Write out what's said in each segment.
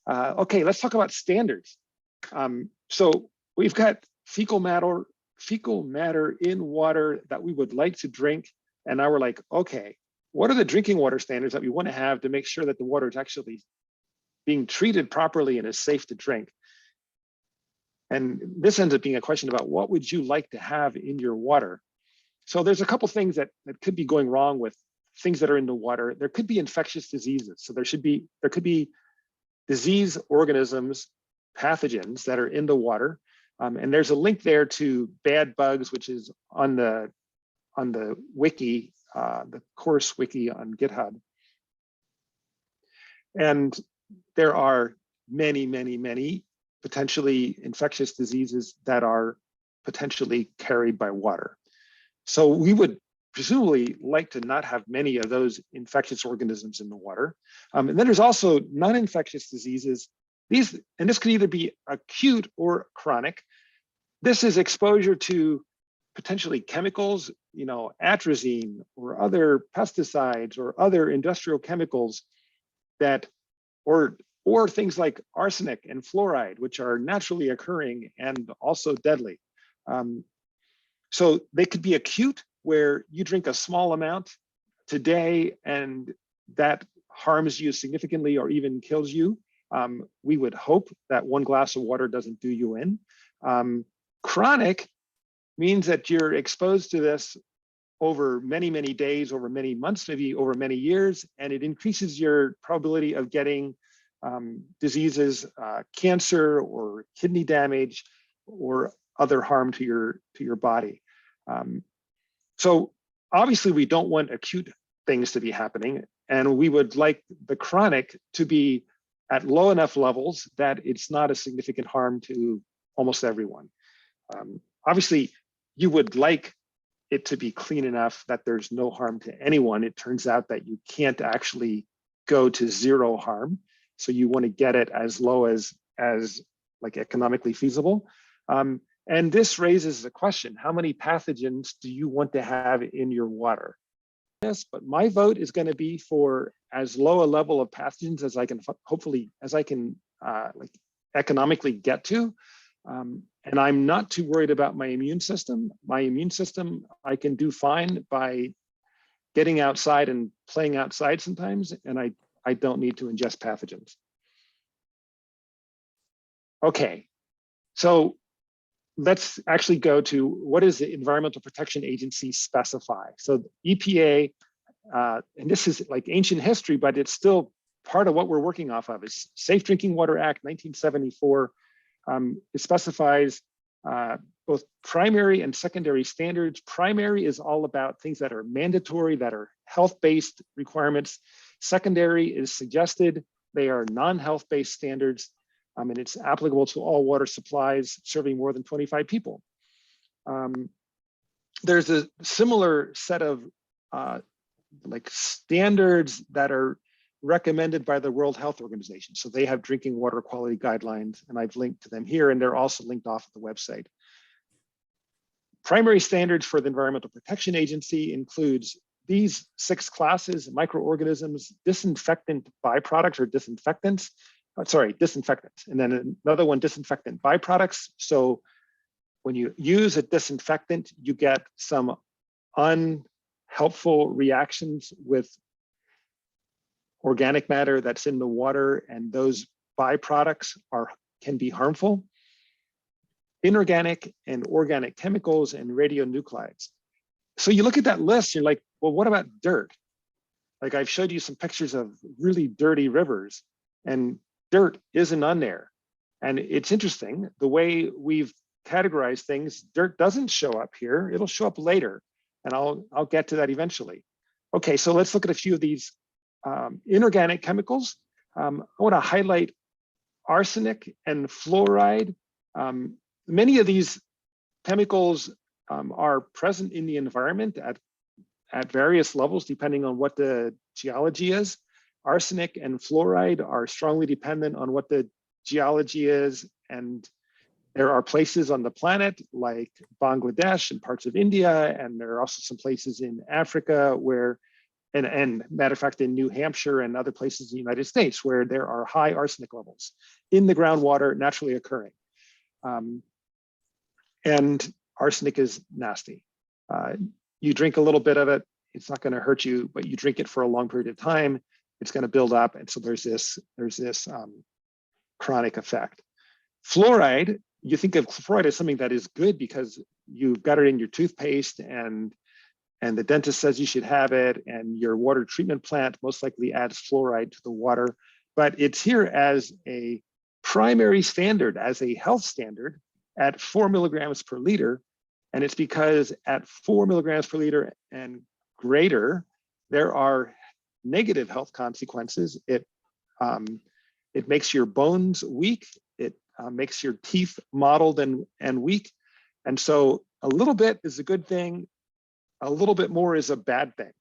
Okay, let's talk about standards. So we've got fecal matter in water that we would like to drink. And now we're like, okay, what are the drinking water standards that we want to have to make sure that the water is actually being treated properly and is safe to drink? And this ends up being a question about what would you like to have in your water? So there's a couple things that could be going wrong with things that are in the water. There could be infectious diseases. So there could be disease organisms, pathogens that are in the water. And there's a link there to bad bugs, which is on the wiki, the course wiki on GitHub. And there are many, many, many potentially infectious diseases that are potentially carried by water. So we would presumably like to not have many of those infectious organisms in the water. And then there's also non-infectious diseases. And this could either be acute or chronic. This is exposure to potentially chemicals, atrazine or other pesticides or other industrial chemicals that, or things like arsenic and fluoride, which are naturally occurring and also deadly. So they could be acute, where you drink a small amount today and that harms you significantly or even kills you. We would hope that one glass of water doesn't do you in. Chronic means that you're exposed to this over many, many days, over many months, maybe over many years, and it increases your probability of getting diseases, cancer or kidney damage or other harm to your body. So obviously we don't want acute things to be happening, and we would like the chronic to be at low enough levels that it's not a significant harm to almost everyone. Obviously, you would like it to be clean enough that there's no harm to anyone. It turns out that you can't actually go to zero harm. So you want to get it as low as like economically feasible. And this raises the question, how many pathogens do you want to have in your water? Yes, but my vote is going to be for as low a level of pathogens as I can, hopefully, as I can like economically get to. And I'm not too worried about my immune system. My immune system, I can do fine by getting outside and playing outside sometimes, and I don't need to ingest pathogens. Okay, so let's actually go to what does the Environmental Protection Agency specify? So the EPA, and this is like ancient history, but it's still part of what we're working off of, is Safe Drinking Water Act 1974. It specifies both primary and secondary standards. Primary is all about things that are mandatory, that are health-based requirements. Secondary is suggested. They are non-health-based standards, and it's applicable to all water supplies serving more than 25 people. There's a similar set of like standards that are recommended by the World Health Organization. So they have drinking water quality guidelines, and I've linked to them here, and they're also linked off of the website. Primary standards for the Environmental Protection Agency includes these 6 classes: microorganisms, disinfectant byproducts or disinfectants, disinfectants, and then another one, disinfectant byproducts. So when you use a disinfectant, you get some unhelpful reactions with organic matter that's in the water, and those byproducts can be harmful. Inorganic and organic chemicals and radionuclides. So you look at that list, you're like, well, what about dirt? Like I've showed you some pictures of really dirty rivers, and dirt isn't on there. And it's interesting, the way we've categorized things, dirt doesn't show up here, it'll show up later. And I'll get to that eventually. Okay, so let's look at a few of these inorganic chemicals. I want to highlight arsenic and fluoride. Many of these chemicals are present in the environment at various levels, depending on what the geology is. Arsenic and fluoride are strongly dependent on what the geology is, and there are places on the planet like Bangladesh and parts of India, and there are also some places in Africa where and matter of fact, in New Hampshire and other places in the United States where there are high arsenic levels in the groundwater naturally occurring. And arsenic is nasty. You drink a little bit of it, it's not going to hurt you, but you drink it for a long period of time, it's going to build up, and so there's this chronic effect. Fluoride, you think of fluoride as something that is good because you've got it in your toothpaste, and the dentist says you should have it, and your water treatment plant most likely adds fluoride to the water, but it's here as a primary standard, as a health standard at 4 milligrams per liter. And it's because at 4 milligrams per liter and greater, there are negative health consequences. It makes your bones weak. It makes your teeth mottled and weak. And so a little bit is a good thing. A little bit more is a bad thing.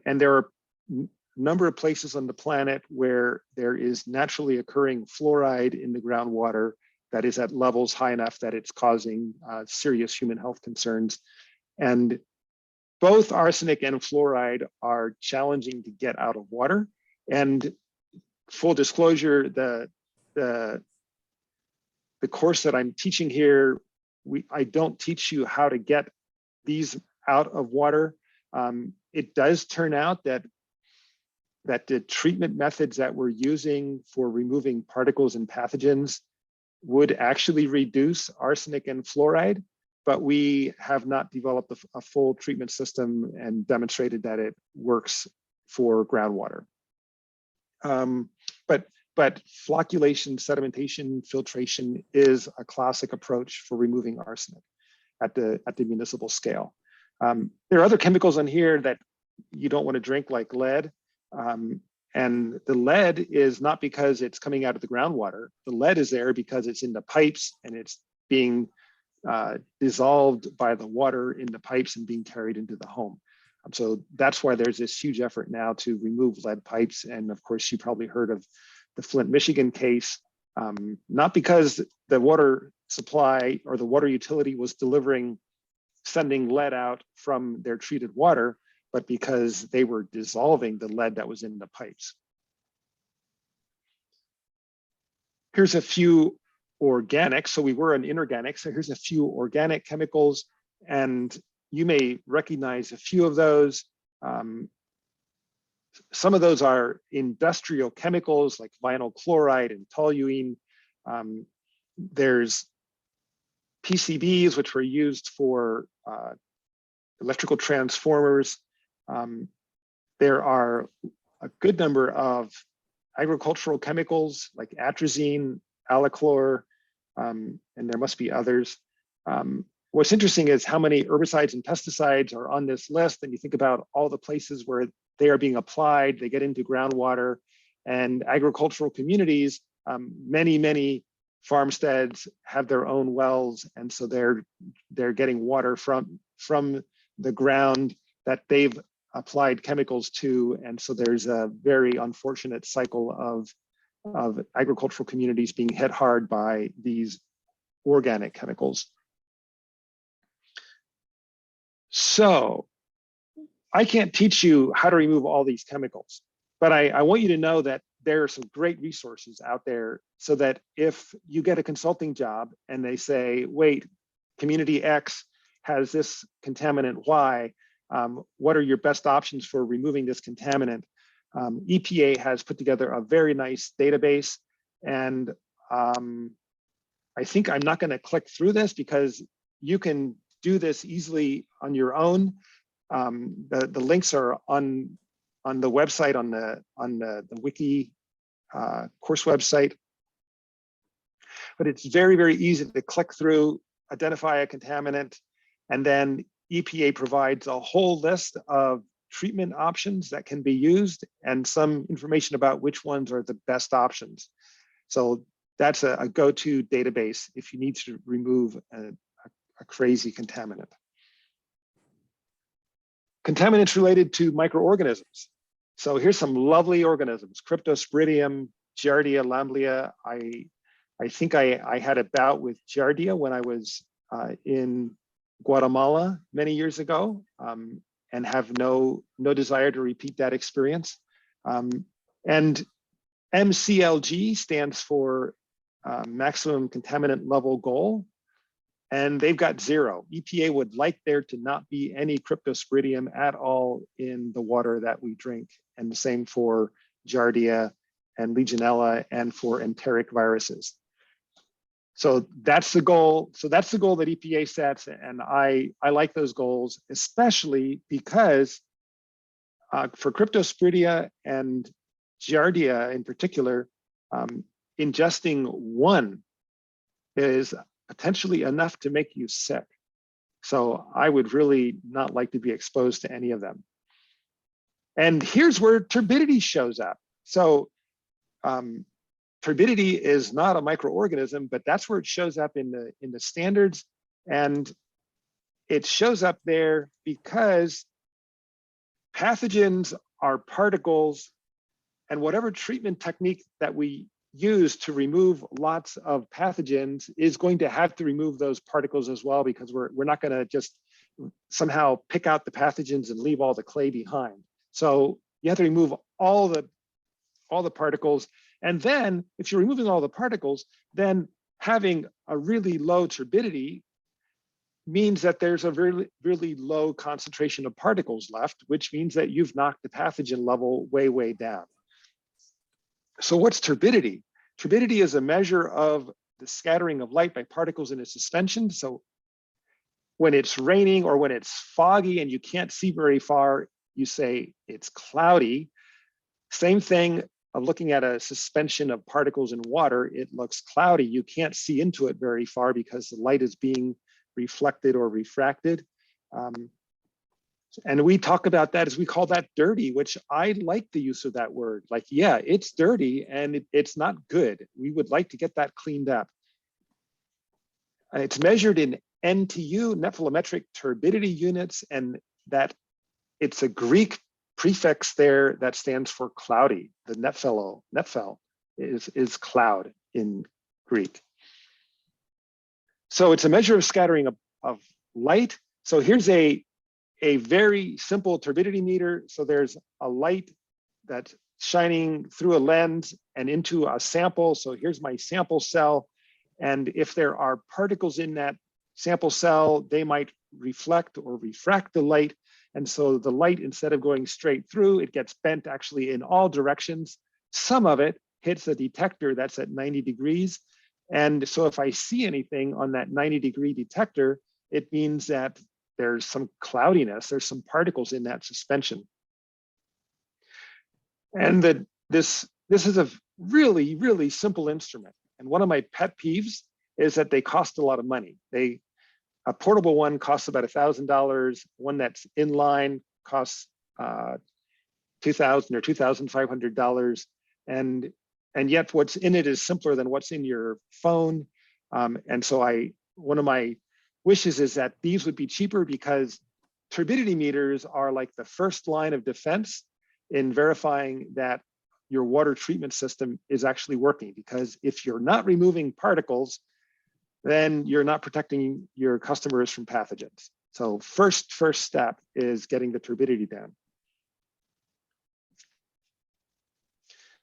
And there are a number of places on the planet where there is naturally occurring fluoride in the groundwater that is at levels high enough that it's causing serious human health concerns. And both arsenic and fluoride are challenging to get out of water. And full disclosure, the course that I'm teaching here, I don't teach you how to get these out of water. It does turn out that the treatment methods that we're using for removing particles and pathogens would actually reduce arsenic and fluoride, but we have not developed a full treatment system and demonstrated that it works for groundwater. But flocculation, sedimentation, filtration is a classic approach for removing arsenic at the municipal scale. There are other chemicals on here that you don't want to drink, like lead. And the lead is not because it's coming out of the groundwater. The lead is there because it's in the pipes and it's being dissolved by the water in the pipes and being carried into the home. So that's why there's this huge effort now to remove lead pipes. And of course, you probably heard of the Flint, Michigan case, not because the water supply or the water utility was sending lead out from their treated water, but because they were dissolving the lead that was in the pipes. Here's a few organics. So we were an inorganic. So here's a few organic chemicals, and you may recognize a few of those. Some of those are industrial chemicals like vinyl chloride and toluene. There's PCBs, which were used for electrical transformers. There are a good number of agricultural chemicals like atrazine, alachlor, and there must be others. What's interesting is how many herbicides and pesticides are on this list, and you think about all the places where they are being applied, they get into groundwater, and agricultural communities, many farmsteads have their own wells, and so they're getting water from the ground that they've applied chemicals to, and so there's a very unfortunate cycle of agricultural communities being hit hard by these organic chemicals. So I can't teach you how to remove all these chemicals, but I want you to know that there are some great resources out there so that if you get a consulting job and they say, wait, community X has this contaminant Y, what are your best options for removing this contaminant? EPA has put together a very nice database, and I think I'm not going to click through this because you can do this easily on your own. The links are on the website, on the wiki course website, but it's very easy to click through, identify a contaminant, and then EPA provides a whole list of treatment options that can be used and some information about which ones are the best options. So that's a go-to database if you need to remove a crazy contaminant. Contaminants related to microorganisms. So here's some lovely organisms: Cryptosporidium, Giardia lamblia. I think I had a bout with Giardia when I was in Guatemala many years ago. and have no desire to repeat that experience. And MCLG stands for maximum contaminant level goal, and they've got 0. EPA would like there to not be any cryptosporidium at all in the water that we drink, and the same for Giardia and Legionella and for enteric viruses. So that's the goal. So that's the goal that EPA sets, and I like those goals, especially because for Cryptosporidia and Giardia in particular, ingesting one is potentially enough to make you sick. So I would really not like to be exposed to any of them. And here's where turbidity shows up. So turbidity is not a microorganism, but that's where it shows up in the standards. And it shows up there because pathogens are particles, and whatever treatment technique that we use to remove lots of pathogens is going to have to remove those particles as well, because we're not going to just somehow pick out the pathogens and leave all the clay behind. So you have to remove all the particles. And then if you're removing all the particles, then having a really low turbidity means that there's a really, really low concentration of particles left, which means that you've knocked the pathogen level way, way down. So what's turbidity? Turbidity is a measure of the scattering of light by particles in a suspension. So when it's raining or when it's foggy and you can't see very far, you say it's cloudy. Same thing of looking at a suspension of particles in water, it looks cloudy. You can't see into it very far because the light is being reflected or refracted. And we talk about that as we call that dirty, which I like the use of that word. Like, yeah, it's dirty and it's not good. We would like to get that cleaned up. It's measured in NTU, net volumetric turbidity units, and that it's a Greek prefix there that stands for cloudy. The netfel is cloud in Greek. So it's a measure of scattering of light. So here's a very simple turbidity meter. So there's a light that's shining through a lens and into a sample. So here's my sample cell. And if there are particles in that sample cell, they might reflect or refract the light. And so the light, instead of going straight through, it gets bent actually in all directions. Some of it hits a detector that's at 90 degrees. And so if I see anything on that 90-degree detector, it means that there's some cloudiness, there's some particles in that suspension. And this is a really, really simple instrument. And one of my pet peeves is that they cost a lot of money. A portable one costs about $1,000. One that's inline costs $2,000 or $2,500. And yet what's in it is simpler than what's in your phone. And so one of my wishes is that these would be cheaper, because turbidity meters are like the first line of defense in verifying that your water treatment system is actually working. Because if you're not removing particles, then you're not protecting your customers from pathogens. So first step is getting the turbidity down.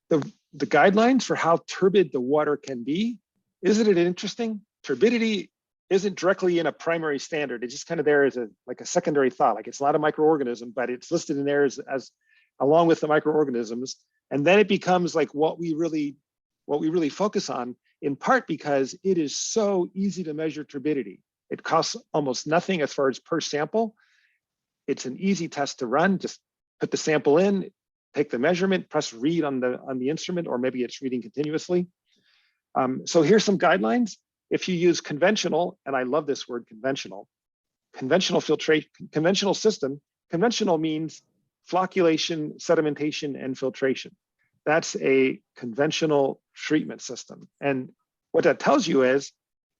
The guidelines for how turbid the water can be, isn't it interesting? Turbidity isn't directly in a primary standard. It's just kind of there as like a secondary thought. Like, it's not a microorganism, but it's listed in there as along with the microorganisms. And then it becomes like what we really focus on, in part because it is so easy to measure turbidity. It costs almost nothing as far as per sample. It's an easy test to run. Just put the sample in, take the measurement, press read on the instrument, or maybe it's reading continuously. So here's some guidelines. If you use conventional, and I love this word, conventional filtration, conventional system, conventional means flocculation, sedimentation, and filtration. That's a conventional treatment system. And what that tells you is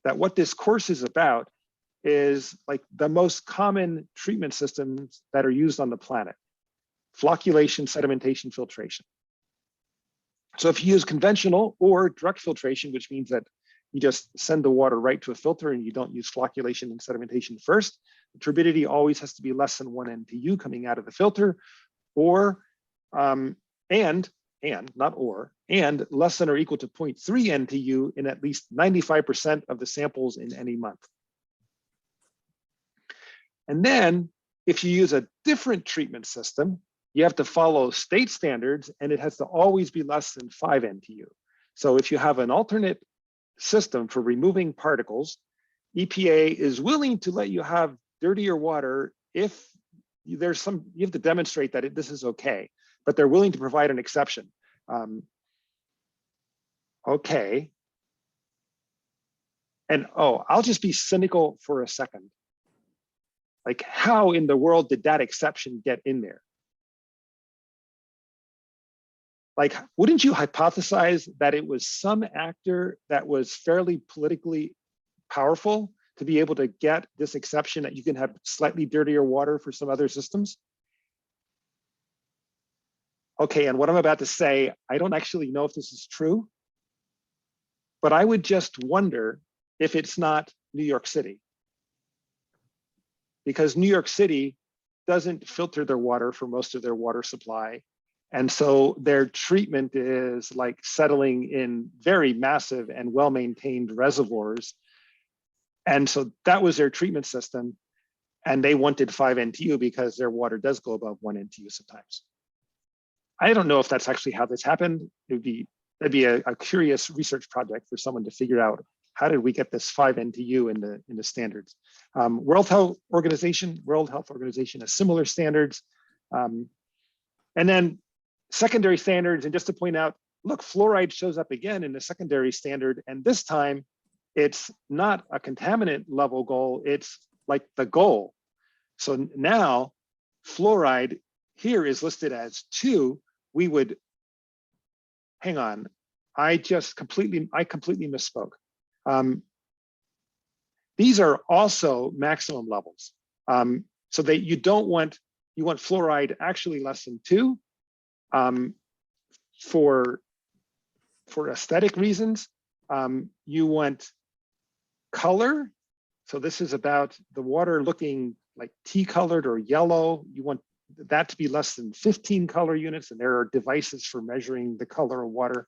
that what this course is about is like the most common treatment systems that are used on the planet: flocculation, sedimentation, filtration. So if you use conventional or direct filtration, which means that you just send the water right to a filter and you don't use flocculation and sedimentation first, turbidity always has to be less than 1 NTU coming out of the filter, or and less than or equal to 0.3 NTU in at least 95% of the samples in any month. And then if you use a different treatment system, you have to follow state standards, and it has to always be less than 5 NTU. So if you have an alternate system for removing particles, EPA is willing to let you have dirtier water if there's some, you have to demonstrate that this is okay, but they're willing to provide an exception. Okay. And I'll just be cynical for a second. Like, how in the world did that exception get in there? Like, wouldn't you hypothesize that it was some actor that was fairly politically powerful to be able to get this exception that you can have slightly dirtier water for some other systems? Okay, and what I'm about to say, I don't actually know if this is true, but I would just wonder if it's not New York City. Because New York City doesn't filter their water for most of their water supply. And so their treatment is like settling in very massive and well-maintained reservoirs. And so that was their treatment system. And they wanted 5 NTU because their water does go above 1 NTU sometimes. I don't know if that's actually how this happened. That'd be a curious research project for someone to figure out, how did we get this 5 NTU in the standards? World Health Organization has similar standards. And then secondary standards, and just to point out, look, fluoride shows up again in the secondary standard, and this time it's not a contaminant level goal, it's like the goal. So now fluoride here is listed as 2. We would, hang on, I completely misspoke. These are also maximum levels. So that you want fluoride actually less than 2 for aesthetic reasons. You want color. So this is about the water looking like tea colored or yellow. You want that to be less than 15 color units, and there are devices for measuring the color of water.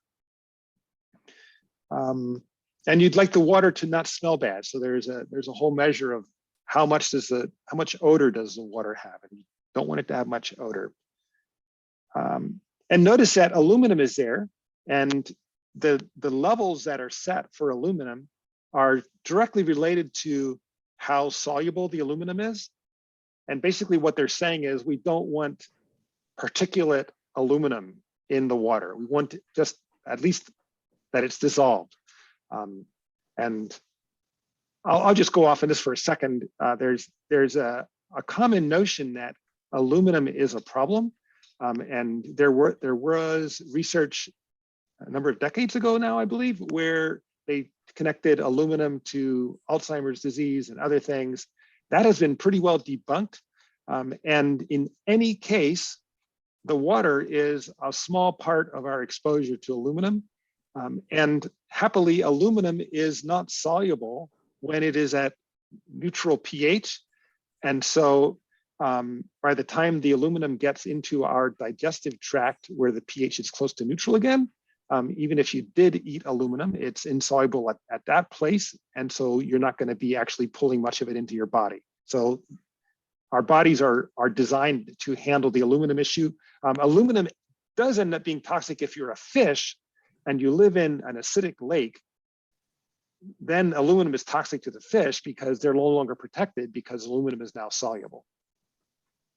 And you'd like the water to not smell bad. So there's a whole measure of how much odor does the water have, and you don't want it to have much odor. And notice that aluminum is there, and the levels that are set for aluminum are directly related to how soluble the aluminum is. And basically what they're saying is, we don't want particulate aluminum in the water. We want just at least that it's dissolved. And I'll just go off on this for a second. There's a common notion that aluminum is a problem. And there was research a number of decades ago now, I believe, where they connected aluminum to Alzheimer's disease and other things. That has been pretty well debunked. And in any case, the water is a small part of our exposure to aluminum. And happily, aluminum is not soluble when it is at neutral pH. And so by the time the aluminum gets into our digestive tract, where the pH is close to neutral again, even if you did eat aluminum, it's insoluble at that place. And so you're not going to be actually pulling much of it into your body. So our bodies are designed to handle the aluminum issue. Aluminum does end up being toxic if you're a fish and you live in an acidic lake. Then aluminum is toxic to the fish because they're no longer protected because aluminum is now soluble.